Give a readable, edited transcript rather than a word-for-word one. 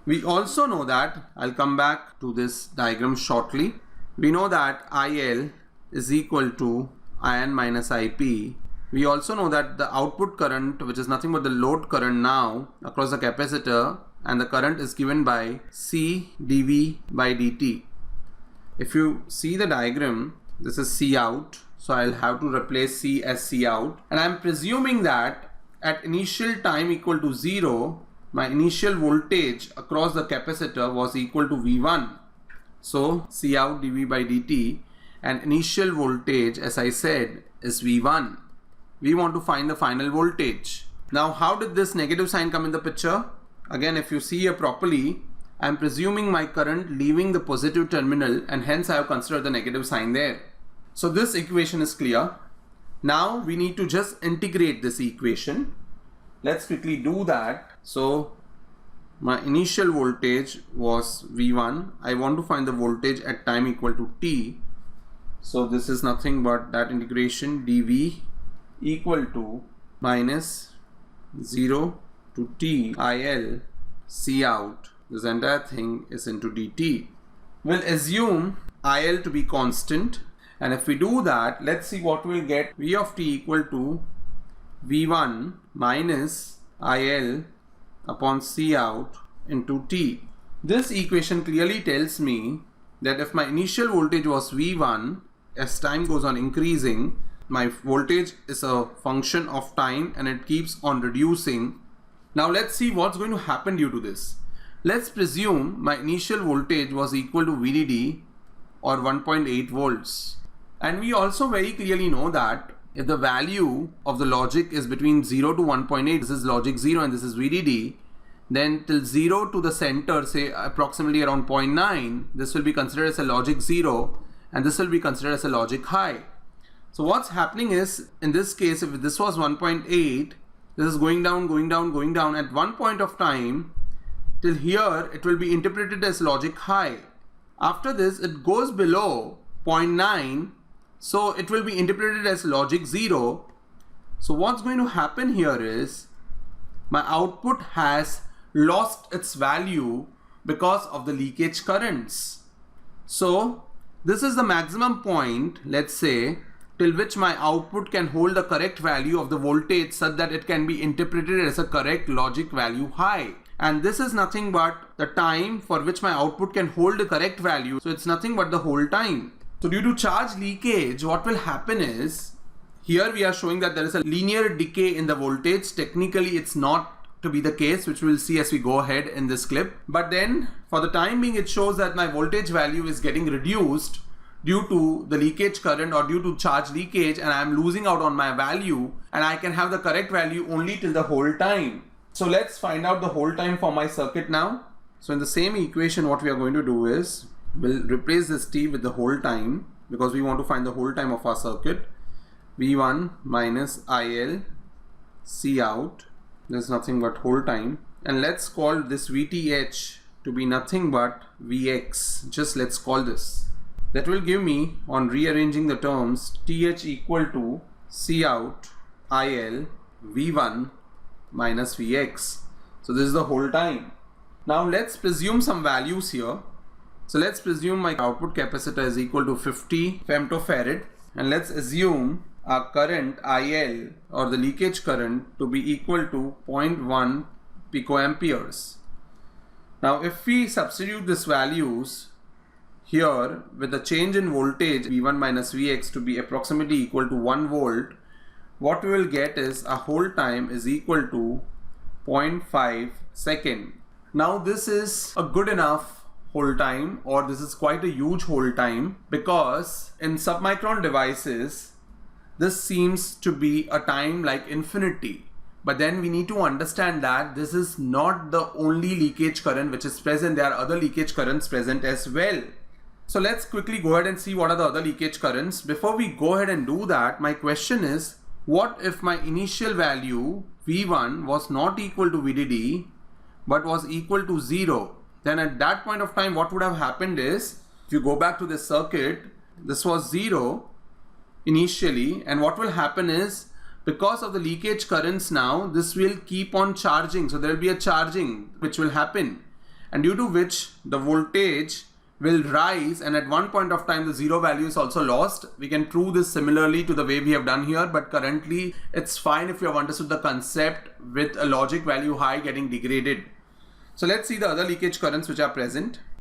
We also know that, I'll come back to this diagram shortly. We know that IL is equal to IN minus IP. We also know that the output current, which is nothing but the load current now across the capacitor, and the current is given by C dV by dt. If you see the diagram, this is C out, so I'll have to replace C as C out, and I'm presuming that at initial time equal to 0, my initial voltage across the capacitor was equal to V1. So C out dV by dt, and initial voltage, as I said, is V1. We want to find the final voltage. Now, how did this negative sign come in the picture? Again, if you see here properly, I am presuming my current leaving the positive terminal, and hence I have considered the negative sign there. So this equation is clear. Now we need to just integrate this equation. Let's quickly do that. So my initial voltage was V1. I want to find the voltage at time equal to t. So this is nothing but that integration dV equal to minus 0 to t IL C out. This entire thing is into dt. We'll assume IL to be constant, and if we do that, let's see what we'll get. V of t equal to V1 minus IL upon C out into t. This equation clearly tells me that if my initial voltage was V1, as time goes on increasing, my voltage is a function of time and it keeps on reducing. Now let's see what's going to happen due to this. Let's presume my initial voltage was equal to VDD or 1.8 volts. And we also very clearly know that if the value of the logic is between 0 to 1.8, this is logic 0 and this is VDD, then till 0 to the center, say approximately around 0.9, this will be considered as a logic 0 and this will be considered as a logic high. So what's happening is, in this case, if this was 1.8, this is going down, going down, going down. At one point of time, till here, it will be interpreted as logic high. After this, it goes below 0.9, so it will be interpreted as logic 0. So what's going to happen here is, my output has lost its value because of the leakage currents. So this is the maximum point, let's say, till which my output can hold the correct value of the voltage such that it can be interpreted as a correct logic value high. And this is nothing but the time for which my output can hold the correct value. So it's nothing but the whole time. So due to charge leakage, what will happen is, here we are showing that there is a linear decay in the voltage. Technically, it's not to be the case, which we'll see as we go ahead in this clip. But then for the time being, it shows that my voltage value is getting reduced due to the leakage current or due to charge leakage, and I'm losing out on my value, and I can have the correct value only till the whole time. So let's find out the whole time for my circuit now. So in the same equation, what we are going to do is, we'll replace this t with the whole time because we want to find the whole time of our circuit. V1 minus IL C out, there's nothing but whole time, and let's call this VTH to be nothing but Vx. Just let's call this. That will give me, on rearranging the terms, TH equal to C out IL V1 minus Vx. So this is the whole time. Now let's presume some values here. So let's presume my output capacitor is equal to 50 femtofarad, and let's assume our current IL or the leakage current to be equal to 0.1 picoamperes. Now if we substitute these values here with the change in voltage V1 minus Vx to be approximately equal to 1 volt, what we will get is a whole time is equal to 0.5 second. Now this is a good enough whole time, or this is quite a huge whole time, because in submicron devices this seems to be a time like infinity. But then we need to understand that this is not the only leakage current which is present. There are other leakage currents present as well. So let's quickly go ahead and see what are the other leakage currents. Before we go ahead and do that, my question is, what if my initial value V1 was not equal to VDD but was equal to 0? Then at that point of time, what would have happened is, if you go back to this circuit, this was 0 initially, and what will happen is, because of the leakage currents now, this will keep on charging. So there will be a charging which will happen. and due to which the voltage will rise, and at one point of time the zero value is also lost. We can prove this similarly to the way we have done here, but currently it's fine if you have understood the concept with a logic value high getting degraded. So let's see the other leakage currents which are present.